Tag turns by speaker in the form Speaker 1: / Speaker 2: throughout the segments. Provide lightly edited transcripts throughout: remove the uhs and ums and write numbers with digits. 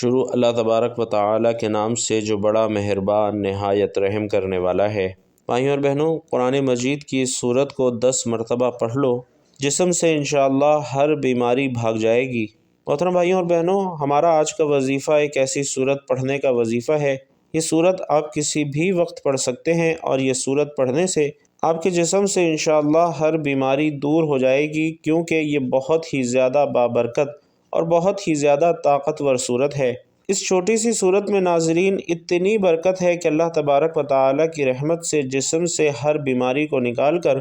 Speaker 1: شروع اللہ تبارک و تعالی کے نام سے جو بڑا مہربان نہایت رحم کرنے والا ہے۔ بھائیوں اور بہنوں، قرآن مجید کی اس سورت کو 10 مرتبہ پڑھ لو، جسم سے انشاءاللہ ہر بیماری بھاگ جائے گی۔ محترم بھائیوں اور بہنوں، ہمارا آج کا وظیفہ ایک ایسی سورت پڑھنے کا وظیفہ ہے۔ یہ سورت آپ کسی بھی وقت پڑھ سکتے ہیں، اور یہ سورت پڑھنے سے آپ کے جسم سے انشاءاللہ ہر بیماری دور ہو جائے گی، کیونکہ یہ بہت ہی زیادہ بابرکت اور بہت ہی زیادہ طاقتور سورت ہے۔ اس چھوٹی سی سورت میں ناظرین اتنی برکت ہے کہ اللہ تبارک و تعالی کی رحمت سے جسم سے ہر بیماری کو نکال کر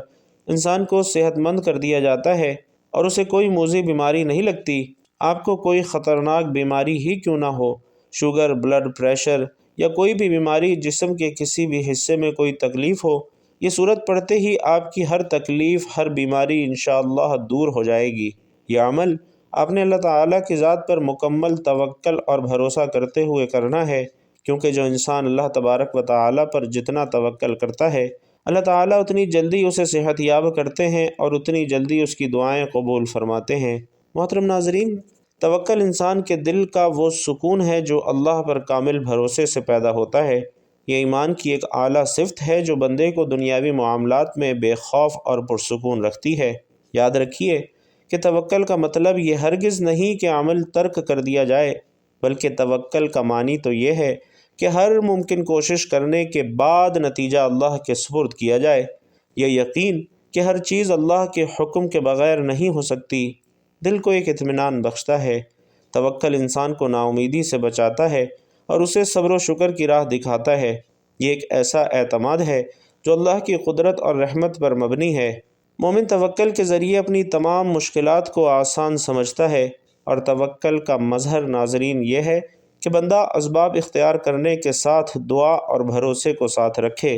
Speaker 1: انسان کو صحت مند کر دیا جاتا ہے، اور اسے کوئی موذی بیماری نہیں لگتی۔ آپ کو کوئی خطرناک بیماری ہی کیوں نہ ہو، شوگر، بلڈ پریشر یا کوئی بھی بیماری، جسم کے کسی بھی حصے میں کوئی تکلیف ہو، یہ سورت پڑھتے ہی آپ کی ہر تکلیف، ہر بیماری انشاءاللہ دور ہو جائے گی۔ یہ عمل آپ نے اللہ تعالیٰ کی ذات پر مکمل توکل اور بھروسہ کرتے ہوئے کرنا ہے، کیونکہ جو انسان اللہ تبارک و تعالیٰ پر جتنا توکل کرتا ہے، اللہ تعالیٰ اتنی جلدی اسے صحت یاب کرتے ہیں اور اتنی جلدی اس کی دعائیں قبول فرماتے ہیں۔ محترم ناظرین، توکل انسان کے دل کا وہ سکون ہے جو اللہ پر کامل بھروسے سے پیدا ہوتا ہے۔ یہ ایمان کی ایک اعلیٰ صفت ہے جو بندے کو دنیاوی معاملات میں بے خوف اور پرسکون رکھتی ہے۔ یاد رکھیے کہ توکل کا مطلب یہ ہرگز نہیں کہ عمل ترک کر دیا جائے، بلکہ توکل کا معنی تو یہ ہے کہ ہر ممکن کوشش کرنے کے بعد نتیجہ اللہ کے سپرد کیا جائے۔ یہ یقین کہ ہر چیز اللہ کے حکم کے بغیر نہیں ہو سکتی، دل کو ایک اطمینان بخشتا ہے۔ توکل انسان کو نا امیدی سے بچاتا ہے اور اسے صبر و شکر کی راہ دکھاتا ہے۔ یہ ایک ایسا اعتماد ہے جو اللہ کی قدرت اور رحمت پر مبنی ہے۔ مومن توکل کے ذریعے اپنی تمام مشکلات کو آسان سمجھتا ہے، اور توکل کا مظہر ناظرین یہ ہے کہ بندہ اسباب اختیار کرنے کے ساتھ دعا اور بھروسے کو ساتھ رکھے۔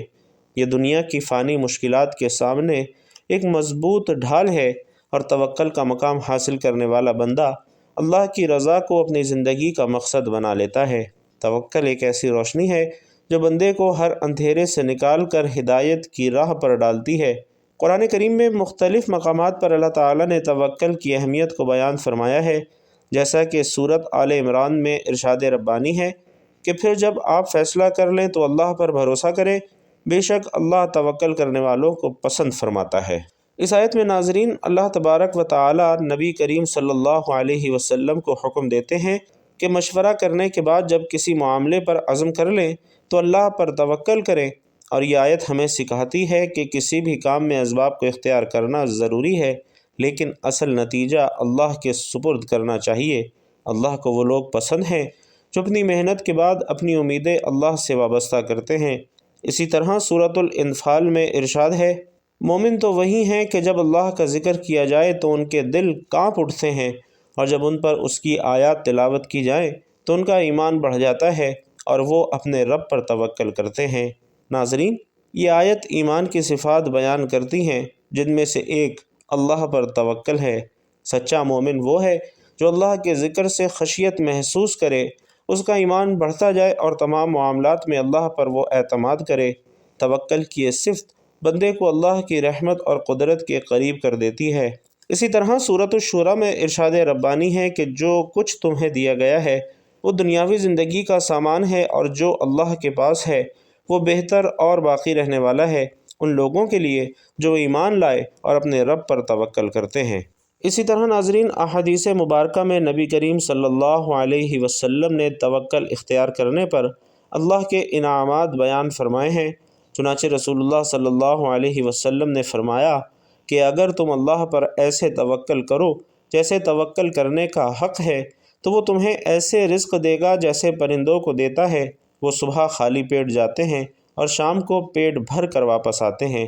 Speaker 1: یہ دنیا کی فانی مشکلات کے سامنے ایک مضبوط ڈھال ہے، اور توکل کا مقام حاصل کرنے والا بندہ اللہ کی رضا کو اپنی زندگی کا مقصد بنا لیتا ہے۔ توکل ایک ایسی روشنی ہے جو بندے کو ہر اندھیرے سے نکال کر ہدایت کی راہ پر ڈالتی ہے۔ قرآن کریم میں مختلف مقامات پر اللہ تعالیٰ نے توکل کی اہمیت کو بیان فرمایا ہے، جیسا کہ سورت آل عمران میں ارشاد ربانی ہے کہ پھر جب آپ فیصلہ کر لیں تو اللہ پر بھروسہ کریں، بے شک اللہ توکل کرنے والوں کو پسند فرماتا ہے۔ اس آیت میں ناظرین اللہ تبارک و تعالی نبی کریم صلی اللہ علیہ وسلم کو حکم دیتے ہیں کہ مشورہ کرنے کے بعد جب کسی معاملے پر عزم کر لیں تو اللہ پر توکل کریں، اور یہ آیت ہمیں سکھاتی ہے کہ کسی بھی کام میں اسباب کو اختیار کرنا ضروری ہے، لیکن اصل نتیجہ اللہ کے سپرد کرنا چاہیے۔ اللہ کو وہ لوگ پسند ہیں جو اپنی محنت کے بعد اپنی امیدیں اللہ سے وابستہ کرتے ہیں۔ اسی طرح سورۃ الانفال میں ارشاد ہے، مومن تو وہی ہیں کہ جب اللہ کا ذکر کیا جائے تو ان کے دل کانپ اٹھتے ہیں، اور جب ان پر اس کی آیات تلاوت کی جائیں تو ان کا ایمان بڑھ جاتا ہے اور وہ اپنے رب پر توکل کرتے ہیں۔ ناظرین، یہ آیت ایمان کی صفات بیان کرتی ہیں، جن میں سے ایک اللہ پر توکل ہے۔ سچا مومن وہ ہے جو اللہ کے ذکر سے خشیت محسوس کرے، اس کا ایمان بڑھتا جائے اور تمام معاملات میں اللہ پر وہ اعتماد کرے۔ توکل کی یہ صفت بندے کو اللہ کی رحمت اور قدرت کے قریب کر دیتی ہے۔ اسی طرح سورۃ الشورى میں ارشاد ربانی ہے کہ جو کچھ تمہیں دیا گیا ہے وہ دنیاوی زندگی کا سامان ہے، اور جو اللہ کے پاس ہے وہ بہتر اور باقی رہنے والا ہے ان لوگوں کے لیے جو ایمان لائے اور اپنے رب پر توکل کرتے ہیں۔ اسی طرح ناظرین احادیث مبارکہ میں نبی کریم صلی اللہ علیہ وسلم نے توکل اختیار کرنے پر اللہ کے انعامات بیان فرمائے ہیں۔ چنانچہ رسول اللہ صلی اللہ علیہ وسلم نے فرمایا کہ اگر تم اللہ پر ایسے توکل کرو جیسے توکل کرنے کا حق ہے تو وہ تمہیں ایسے رزق دے گا جیسے پرندوں کو دیتا ہے۔ وہ صبح خالی پیٹ جاتے ہیں اور شام کو پیٹ بھر کر واپس آتے ہیں۔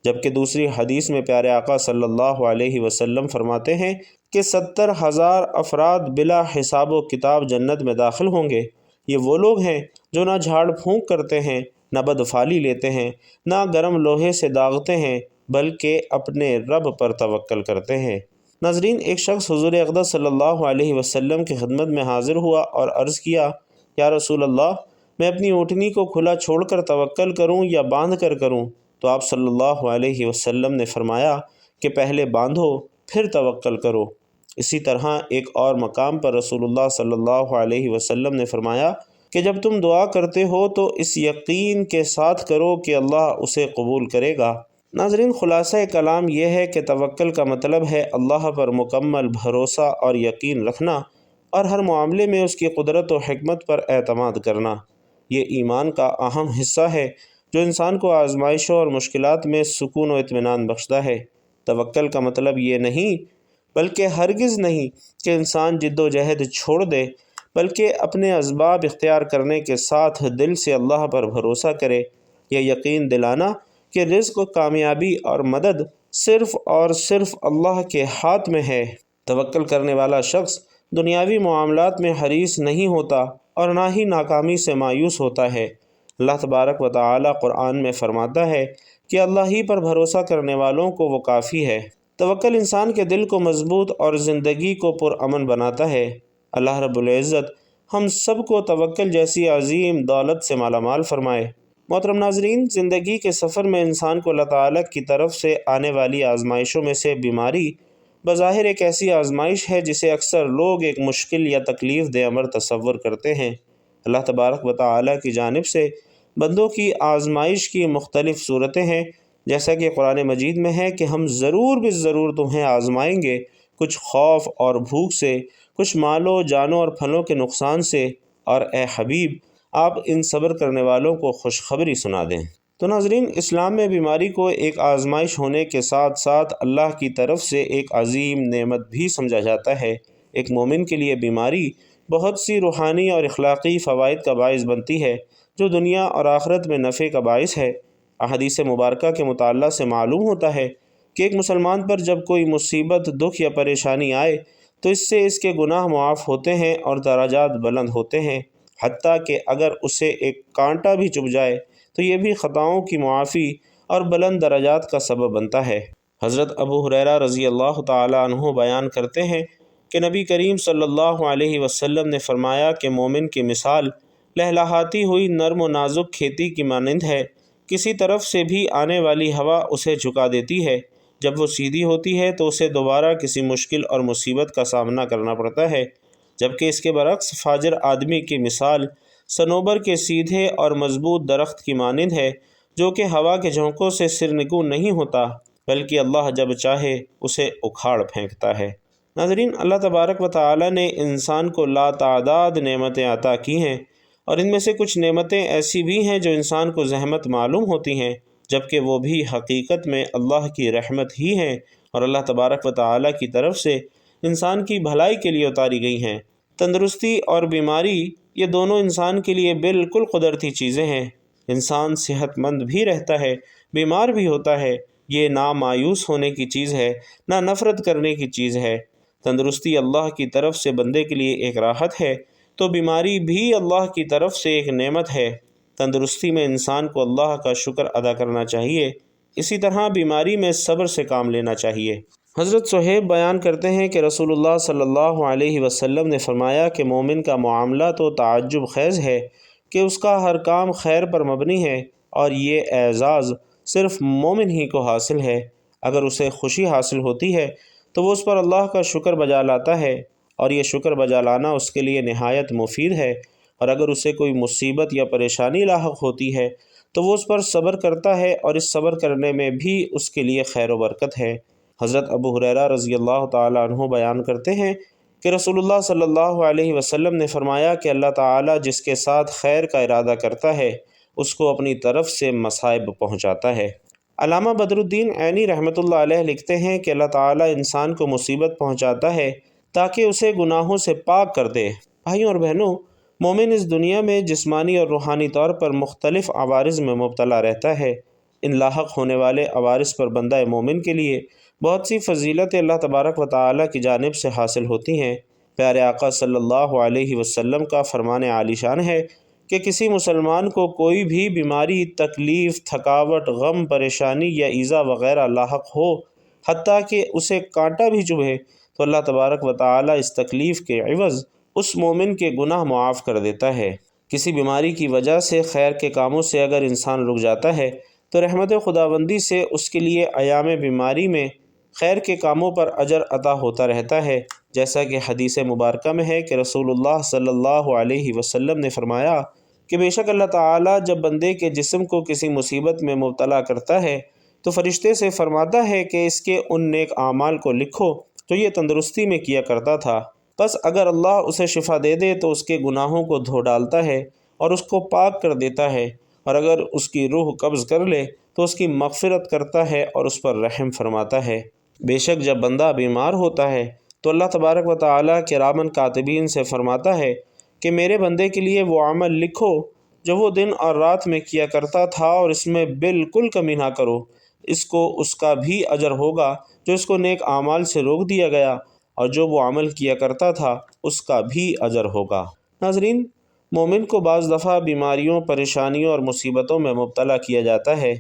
Speaker 1: جبکہ دوسری حدیث میں پیارے آقا صلی اللہ علیہ وسلم فرماتے ہیں کہ 70,000 افراد بلا حساب و کتاب جنت میں داخل ہوں گے۔ یہ وہ لوگ ہیں جو نہ جھاڑ پھونک کرتے ہیں، نہ بدفعلی لیتے ہیں، نہ گرم لوہے سے داغتے ہیں، بلکہ اپنے رب پر توکل کرتے ہیں۔ ناظرین، ایک شخص حضور اقدس صلی اللہ علیہ وسلم کی خدمت میں حاضر ہوا اور عرض کیا، یا رسول اللہ، میں اپنی اونٹنی کو کھلا چھوڑ کر توکل کروں یا باندھ کر کروں؟ تو آپ صلی اللہ علیہ وسلم نے فرمایا کہ پہلے باندھو پھر توکل کرو۔ اسی طرح ایک اور مقام پر رسول اللہ صلی اللہ علیہ وسلم نے فرمایا کہ جب تم دعا کرتے ہو تو اس یقین کے ساتھ کرو کہ اللہ اسے قبول کرے گا۔ ناظرین، خلاصہ کلام یہ ہے کہ توکل کا مطلب ہے اللہ پر مکمل بھروسہ اور یقین رکھنا، اور ہر معاملے میں اس کی قدرت و حکمت پر اعتماد کرنا۔ یہ ایمان کا اہم حصہ ہے جو انسان کو آزمائشوں اور مشکلات میں سکون و اطمینان بخشتا ہے۔ توکل کا مطلب یہ نہیں، بلکہ ہرگز نہیں، کہ انسان جد و جہد چھوڑ دے، بلکہ اپنے اسباب اختیار کرنے کے ساتھ دل سے اللہ پر بھروسہ کرے۔ یہ یقین دلانا کہ رزق، کامیابی اور مدد صرف اور صرف اللہ کے ہاتھ میں ہے۔ توکل کرنے والا شخص دنیاوی معاملات میں حریص نہیں ہوتا اور نہ ہی ناکامی سے مایوس ہوتا ہے۔ اللہ تبارک و تعالی قرآن میں فرماتا ہے کہ اللہ ہی پر بھروسہ کرنے والوں کو وہ کافی ہے۔ توکل انسان کے دل کو مضبوط اور زندگی کو پرامن بناتا ہے۔ اللہ رب العزت ہم سب کو توکل جیسی عظیم دولت سے مالا مال فرمائے۔ محترم ناظرین، زندگی کے سفر میں انسان کو اللہ تعالیٰ کی طرف سے آنے والی آزمائشوں میں سے بیماری بظاہر ایک ایسی آزمائش ہے جسے اکثر لوگ ایک مشکل یا تکلیف دہ امر تصور کرتے ہیں۔ اللہ تبارک و تعالیٰ کی جانب سے بندوں کی آزمائش کی مختلف صورتیں ہیں، جیسا کہ قرآن مجید میں ہے کہ ہم ضرور بالضرور تمہیں آزمائیں گے، کچھ خوف اور بھوک سے، کچھ مالوں، جانوں اور پھلوں کے نقصان سے، اور اے حبیب آپ ان صبر کرنے والوں کو خوشخبری سنا دیں۔ تو ناظرین، اسلام میں بیماری کو ایک آزمائش ہونے کے ساتھ ساتھ اللہ کی طرف سے ایک عظیم نعمت بھی سمجھا جاتا ہے۔ ایک مومن کے لیے بیماری بہت سی روحانی اور اخلاقی فوائد کا باعث بنتی ہے جو دنیا اور آخرت میں نفع کا باعث ہے۔ احادیث مبارکہ کے مطالعہ سے معلوم ہوتا ہے کہ ایک مسلمان پر جب کوئی مصیبت، دکھ یا پریشانی آئے تو اس سے اس کے گناہ معاف ہوتے ہیں اور درجات بلند ہوتے ہیں، حتیٰ کہ اگر اسے ایک کانٹا بھی چبھ جائے تو یہ بھی خطاؤں کی معافی اور بلند درجات کا سبب بنتا ہے۔ حضرت ابو ہریرہ رضی اللہ تعالی عنہ بیان کرتے ہیں کہ نبی کریم صلی اللہ علیہ وسلم نے فرمایا کہ مومن کی مثال لہلہاتی ہوئی نرم و نازک کھیتی کی مانند ہے۔ کسی طرف سے بھی آنے والی ہوا اسے جھکا دیتی ہے، جب وہ سیدھی ہوتی ہے تو اسے دوبارہ کسی مشکل اور مصیبت کا سامنا کرنا پڑتا ہے، جبکہ اس کے برعکس فاجر آدمی کی مثال صنوبر کے سیدھے اور مضبوط درخت کی مانند ہے جو کہ ہوا کے جھونکوں سے سرنگوں نہیں ہوتا، بلکہ اللہ جب چاہے اسے اکھاڑ پھینکتا ہے۔ ناظرین، اللہ تبارک و تعالی نے انسان کو لاتعداد نعمتیں عطا کی ہیں، اور ان میں سے کچھ نعمتیں ایسی بھی ہیں جو انسان کو زحمت معلوم ہوتی ہیں، جبکہ وہ بھی حقیقت میں اللہ کی رحمت ہی ہیں اور اللہ تبارک و تعالی کی طرف سے انسان کی بھلائی کے لیے اتاری گئی ہیں۔ تندرستی اور بیماری یہ دونوں انسان کے لیے بالکل قدرتی چیزیں ہیں۔ انسان صحت مند بھی رہتا ہے، بیمار بھی ہوتا ہے۔ یہ نہ مایوس ہونے کی چیز ہے، نہ نفرت کرنے کی چیز ہے۔ تندرستی اللہ کی طرف سے بندے کے لیے ایک راحت ہے، تو بیماری بھی اللہ کی طرف سے ایک نعمت ہے۔ تندرستی میں انسان کو اللہ کا شکر ادا کرنا چاہیے، اسی طرح بیماری میں صبر سے کام لینا چاہیے۔ حضرت صہیب بیان کرتے ہیں کہ رسول اللہ صلی اللہ علیہ وسلم نے فرمایا کہ مومن کا معاملہ تو تعجب خیز ہے کہ اس کا ہر کام خیر پر مبنی ہے، اور یہ اعزاز صرف مومن ہی کو حاصل ہے۔ اگر اسے خوشی حاصل ہوتی ہے تو وہ اس پر اللہ کا شکر بجا لاتا ہے، اور یہ شکر بجا لانا اس کے لیے نہایت مفید ہے، اور اگر اسے کوئی مصیبت یا پریشانی لاحق ہوتی ہے تو وہ اس پر صبر کرتا ہے، اور اس صبر کرنے میں بھی اس کے لیے خیر و برکت ہے۔ حضرت ابو ہریرہ رضی اللہ تعالی عنہ بیان کرتے ہیں کہ رسول اللہ صلی اللہ علیہ وسلم نے فرمایا کہ اللہ تعالی جس کے ساتھ خیر کا ارادہ کرتا ہے اس کو اپنی طرف سے مصائب پہنچاتا ہے۔ علامہ بدر الدین عینی رحمۃ اللہ علیہ لکھتے ہیں کہ اللہ تعالی انسان کو مصیبت پہنچاتا ہے تاکہ اسے گناہوں سے پاک کر دے۔ بھائیوں اور بہنوں، مومن اس دنیا میں جسمانی اور روحانی طور پر مختلف عوارض میں مبتلا رہتا ہے۔ ان لاحق ہونے والے عوارض پر بندہ مومن کے لیے بہت سی فضیلتیں اللہ تبارک و تعالی کی جانب سے حاصل ہوتی ہیں۔ پیارے آقا صلی اللہ علیہ وسلم کا فرمان عالی شان ہے کہ کسی مسلمان کو کوئی بھی بیماری، تکلیف، تھکاوٹ، غم، پریشانی یا ایذا وغیرہ لاحق ہو، حتیٰ کہ اسے کانٹا بھی چبھے، تو اللہ تبارک و تعالی اس تکلیف کے عوض اس مومن کے گناہ معاف کر دیتا ہے۔ کسی بیماری کی وجہ سے خیر کے کاموں سے اگر انسان رک جاتا ہے تو رحمت خداوندی سے اس کے لیے ایام بیماری میں خیر کے کاموں پر اجر عطا ہوتا رہتا ہے۔ جیسا کہ حدیث مبارکہ میں ہے کہ رسول اللہ صلی اللہ علیہ وسلم نے فرمایا کہ بے شک اللہ تعالیٰ جب بندے کے جسم کو کسی مصیبت میں مبتلا کرتا ہے تو فرشتے سے فرماتا ہے کہ اس کے ان نیک اعمال کو لکھو تو یہ تندرستی میں کیا کرتا تھا، بس اگر اللہ اسے شفا دے دے تو اس کے گناہوں کو دھو ڈالتا ہے اور اس کو پاک کر دیتا ہے، اور اگر اس کی روح قبض کر لے تو اس کی مغفرت کرتا ہے اور اس پر رحم فرماتا ہے۔ بے شک جب بندہ بیمار ہوتا ہے تو اللہ تبارک و تعالیٰ کراماً کاتبین سے فرماتا ہے کہ میرے بندے کے لیے وہ عمل لکھو جو وہ دن اور رات میں کیا کرتا تھا اور اس میں بالکل کمی نہ کرو، اس کو اس کا بھی اجر ہوگا جو اس کو نیک اعمال سے روک دیا گیا، اور جو وہ عمل کیا کرتا تھا اس کا بھی اجر ہوگا۔ ناظرین، مومن کو بعض دفعہ بیماریوں، پریشانیوں اور مصیبتوں میں مبتلا کیا جاتا ہے،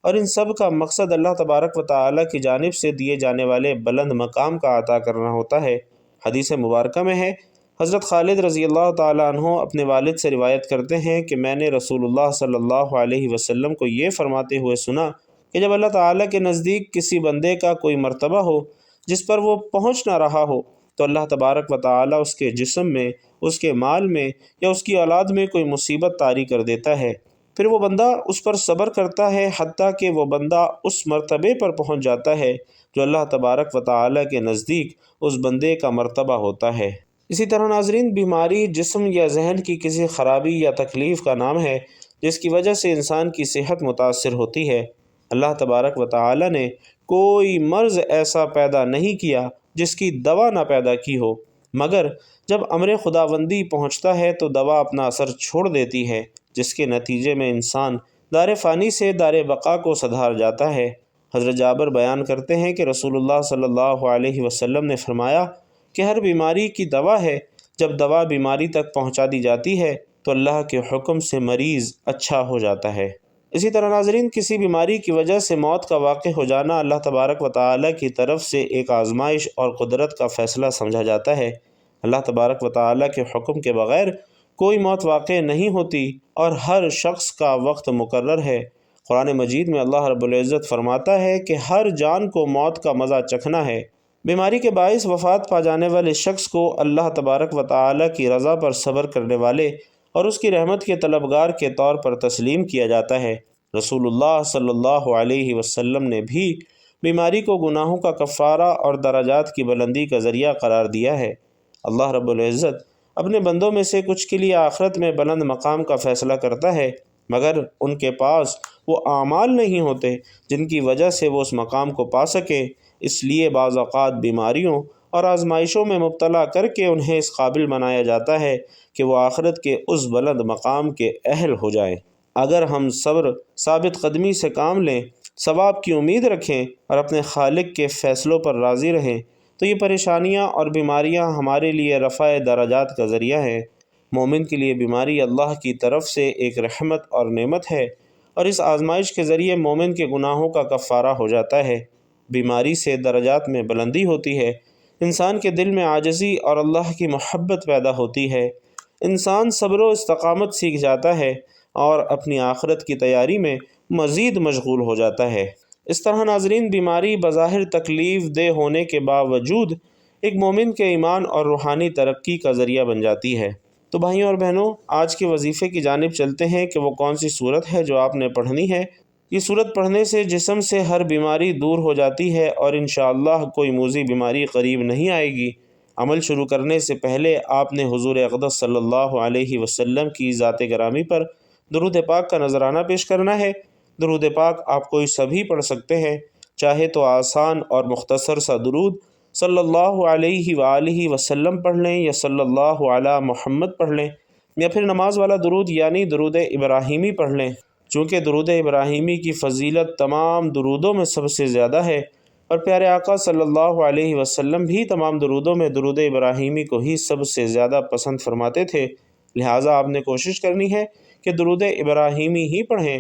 Speaker 1: اور ان سب کا مقصد اللہ تبارک و تعالیٰ کی جانب سے دیے جانے والے بلند مقام کا عطا کرنا ہوتا ہے۔ حدیث مبارکہ میں ہے، حضرت خالد رضی اللہ تعالیٰ عنہ اپنے والد سے روایت کرتے ہیں کہ میں نے رسول اللہ صلی اللہ علیہ وسلم کو یہ فرماتے ہوئے سنا کہ جب اللہ تعالیٰ کے نزدیک کسی بندے کا کوئی مرتبہ ہو جس پر وہ پہنچ نہ رہا ہو تو اللہ تبارک و تعالیٰ اس کے جسم میں، اس کے مال میں یا اس کی اولاد میں کوئی مصیبت طاری کر دیتا ہے، پھر وہ بندہ اس پر صبر کرتا ہے حتیٰ کہ وہ بندہ اس مرتبے پر پہنچ جاتا ہے جو اللہ تبارک و تعالیٰ کے نزدیک اس بندے کا مرتبہ ہوتا ہے۔ اسی طرح ناظرین، بیماری جسم یا ذہن کی کسی خرابی یا تکلیف کا نام ہے جس کی وجہ سے انسان کی صحت متاثر ہوتی ہے۔ اللہ تبارک و تعالیٰ نے کوئی مرض ایسا پیدا نہیں کیا جس کی دوا نہ پیدا کی ہو، مگر جب امر خداوندی پہنچتا ہے تو دوا اپنا اثر چھوڑ دیتی ہے، جس کے نتیجے میں انسان دار فانی سے دار بقا کو سدھار جاتا ہے۔ حضرت جابر بیان کرتے ہیں کہ رسول اللہ صلی اللہ علیہ وسلم نے فرمایا کہ ہر بیماری کی دوا ہے، جب دوا بیماری تک پہنچا دی جاتی ہے تو اللہ کے حکم سے مریض اچھا ہو جاتا ہے۔ اسی طرح ناظرین، کسی بیماری کی وجہ سے موت کا واقع ہو جانا اللہ تبارک و تعالیٰ کی طرف سے ایک آزمائش اور قدرت کا فیصلہ سمجھا جاتا ہے۔ اللہ تبارک و تعالیٰ کے حکم کے بغیر کوئی موت واقع نہیں ہوتی اور ہر شخص کا وقت مقرر ہے۔ قرآن مجید میں اللہ رب العزت فرماتا ہے کہ ہر جان کو موت کا مزہ چکھنا ہے۔ بیماری کے باعث وفات پا جانے والے شخص کو اللہ تبارک و تعالیٰ کی رضا پر صبر کرنے والے اور اس کی رحمت کے طلبگار کے طور پر تسلیم کیا جاتا ہے۔ رسول اللہ صلی اللہ علیہ وسلم نے بھی بیماری کو گناہوں کا کفارہ اور درجات کی بلندی کا ذریعہ قرار دیا ہے۔ اللہ رب العزت اپنے بندوں میں سے کچھ کے لیے آخرت میں بلند مقام کا فیصلہ کرتا ہے، مگر ان کے پاس وہ اعمال نہیں ہوتے جن کی وجہ سے وہ اس مقام کو پا سکے، اس لیے بعض اوقات بیماریوں اور آزمائشوں میں مبتلا کر کے انہیں اس قابل بنایا جاتا ہے کہ وہ آخرت کے اس بلند مقام کے اہل ہو جائیں۔ اگر ہم صبر، ثابت قدمی سے کام لیں، ثواب کی امید رکھیں اور اپنے خالق کے فیصلوں پر راضی رہیں تو یہ پریشانیاں اور بیماریاں ہمارے لیے رفع درجات کا ذریعہ ہیں۔ مومن کے لیے بیماری اللہ کی طرف سے ایک رحمت اور نعمت ہے، اور اس آزمائش کے ذریعے مومن کے گناہوں کا کفارہ ہو جاتا ہے۔ بیماری سے درجات میں بلندی ہوتی ہے، انسان کے دل میں عاجزی اور اللہ کی محبت پیدا ہوتی ہے، انسان صبر و استقامت سیکھ جاتا ہے اور اپنی آخرت کی تیاری میں مزید مشغول ہو جاتا ہے۔ اس طرح ناظرین، بیماری بظاہر تکلیف دہ ہونے کے باوجود ایک مومن کے ایمان اور روحانی ترقی کا ذریعہ بن جاتی ہے۔ تو بھائیوں اور بہنوں، آج کے وظیفے کی جانب چلتے ہیں کہ وہ کون سی صورت ہے جو آپ نے پڑھنی ہے۔ یہ صورت پڑھنے سے جسم سے ہر بیماری دور ہو جاتی ہے اور انشاءاللہ کوئی موذی بیماری قریب نہیں آئے گی۔ عمل شروع کرنے سے پہلے آپ نے حضور اقدس صلی اللہ علیہ وسلم کی ذات گرامی پر درود پاک کا نذرانہ پیش کرنا ہے۔ درود پاک آپ کوئی سبھی پڑھ سکتے ہیں، چاہے تو آسان اور مختصر سا درود صلی اللہ علیہ وآلہ وسلم پڑھ لیں یا صلی اللہ علی محمد پڑھ لیں، یا پھر نماز والا درود یعنی درود ابراہیمی پڑھ لیں، چونکہ درود ابراہیمی کی فضیلت تمام درودوں میں سب سے زیادہ ہے، اور پیارے آقا صلی اللہ علیہ وسلم بھی تمام درودوں میں درود ابراہیمی کو ہی سب سے زیادہ پسند فرماتے تھے، لہٰذا آپ نے کوشش کرنی ہے کہ درود ابراہیمی ہی پڑھیں۔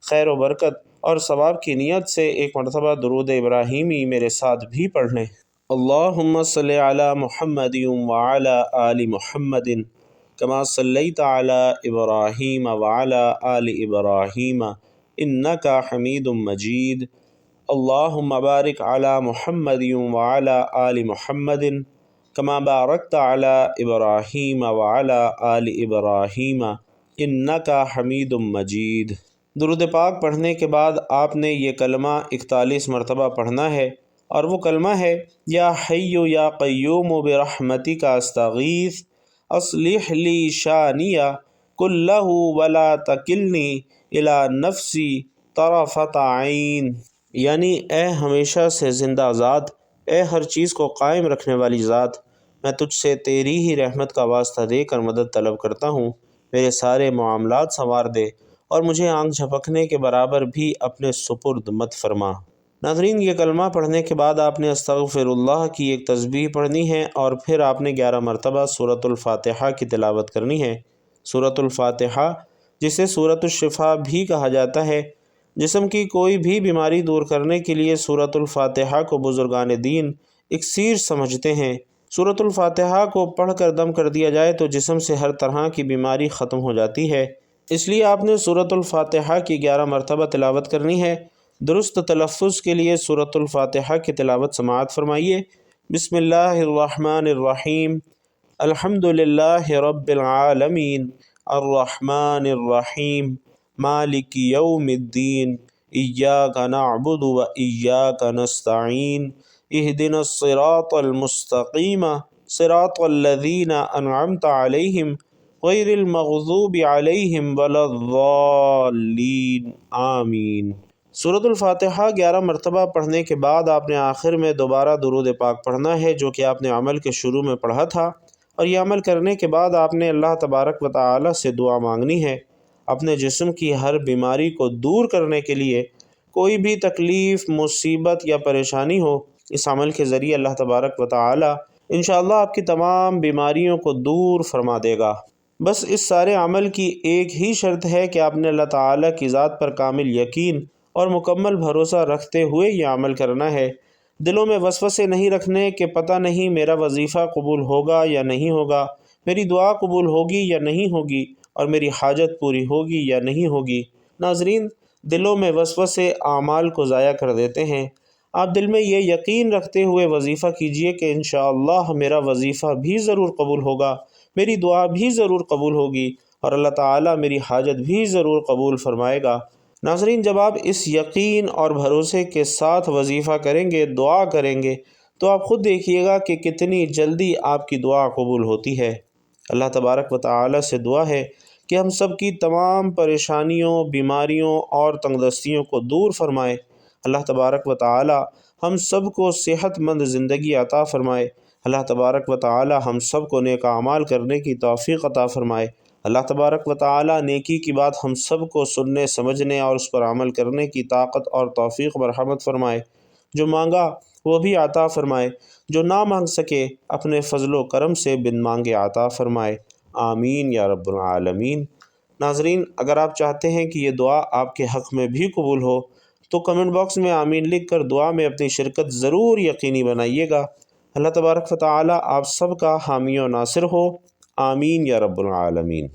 Speaker 1: خیر و برکت اور ثواب کی نیت سے ایک مرتبہ درود ابراہیمی میرے ساتھ بھی پڑھ لیں۔ اللہم صلی علی محمد وعلی آل محمد کما صلیت علی ابراہیم وعلی آل ابراہیم انک حمید مجید۔ اللہم بارک علی محمد وعلی آل محمد کما بارکت علی ابراہیم وعلی آل ابراہیم انک حمید مجید۔ درود پاک پڑھنے کے بعد آپ نے یہ کلمہ 41 مرتبہ پڑھنا ہے، اور وہ کلمہ ہے یا حی یا قیوم برحمتک استغیث اصلح لی شانی کلہ ولا تکلنی الی نفسی طرفۃ عین، یعنی اے ہمیشہ سے زندہ ذات، اے ہر چیز کو قائم رکھنے والی ذات، میں تجھ سے تیری ہی رحمت کا واسطہ دے کر مدد طلب کرتا ہوں، میرے سارے معاملات سنوار دے اور مجھے آنکھ جھپکنے کے برابر بھی اپنے سپرد مت فرما۔ ناظرین، یہ کلمہ پڑھنے کے بعد آپ نے استغفر اللہ کی ایک تسبیح پڑھنی ہے، اور پھر آپ نے 11 مرتبہ سورۃ الفاتحہ کی تلاوت کرنی ہے۔ سورۃ الفاتحہ، جسے سورۃ الشفاء بھی کہا جاتا ہے، جسم کی کوئی بھی بیماری دور کرنے کے لیے سورۃ الفاتحہ کو بزرگان دین اکسیر سمجھتے ہیں۔ سورۃ الفاتحہ کو پڑھ کر دم کر دیا جائے تو جسم سے ہر طرح کی بیماری ختم ہو جاتی ہے، اس لیے آپ نے سورۃ الفاتحہ کی 11 مرتبہ تلاوت کرنی ہے۔ درست تلفظ کے لیے سورۃ الفاتحہ کی تلاوت سماعت فرمائیے۔ بسم اللہ الرحمن الرحیم، الحمد للہ رب العالمین، الرحمن الرحیم، مالک یوم الدین، ایاک نعبد و ایاک نستعین، اہدنا الصراط المستقیم، صراط الذین انعمت علیہم غیر المغضوب علیہم ولا الضالین، آمین۔ سورۃ الفاتحہ 11 مرتبہ پڑھنے کے بعد آپ نے آخر میں دوبارہ درود پاک پڑھنا ہے، جو کہ آپ نے عمل کے شروع میں پڑھا تھا، اور یہ عمل کرنے کے بعد آپ نے اللہ تبارک و تعالی سے دعا مانگنی ہے اپنے جسم کی ہر بیماری کو دور کرنے کے لیے۔ کوئی بھی تکلیف، مصیبت یا پریشانی ہو، اس عمل کے ذریعے اللہ تبارک و تعالی انشاءاللہ آپ کی تمام بیماریوں کو دور فرما دے گا۔ بس اس سارے عمل کی ایک ہی شرط ہے کہ آپ نے اللہ تعالی کی ذات پر کامل یقین اور مکمل بھروسہ رکھتے ہوئے یہ عمل کرنا ہے۔ دلوں میں وسوسے نہیں رکھنے کہ پتہ نہیں میرا وظیفہ قبول ہوگا یا نہیں ہوگا، میری دعا قبول ہوگی یا نہیں ہوگی، اور میری حاجت پوری ہوگی یا نہیں ہوگی۔ ناظرین، دلوں میں وسوسے اعمال کو ضائع کر دیتے ہیں۔ آپ دل میں یہ یقین رکھتے ہوئے وظیفہ کیجئے کہ انشاءاللہ میرا وظیفہ بھی ضرور قبول ہوگا، میری دعا بھی ضرور قبول ہوگی، اور اللہ تعالیٰ میری حاجت بھی ضرور قبول فرمائے گا۔ ناظرین، جب آپ اس یقین اور بھروسے کے ساتھ وظیفہ کریں گے، دعا کریں گے، تو آپ خود دیکھیے گا کہ کتنی جلدی آپ کی دعا قبول ہوتی ہے۔ اللہ تبارک و تعالی سے دعا ہے کہ ہم سب کی تمام پریشانیوں، بیماریوں اور تنگ دستیوں کو دور فرمائے۔ اللہ تبارک و تعالی ہم سب کو صحت مند زندگی عطا فرمائے۔ اللہ تبارک و تعالی ہم سب کو نیک اعمال کرنے کی توفیق عطا فرمائے۔ اللہ تبارک و تعالی نیکی کی بات ہم سب کو سننے، سمجھنے اور اس پر عمل کرنے کی طاقت اور توفیق مرحمت فرمائے۔ جو مانگا وہ بھی عطا فرمائے، جو نہ مانگ سکے اپنے فضل و کرم سے بن مانگے عطا فرمائے، آمین یا رب العالمین۔ ناظرین، اگر آپ چاہتے ہیں کہ یہ دعا آپ کے حق میں بھی قبول ہو تو کمنٹ باکس میں آمین لکھ کر دعا میں اپنی شرکت ضرور یقینی بنائیے گا۔ اللہ تبارک و تعالی آپ سب کا حامی و ناصر ہو، آمین یا رب العالمین۔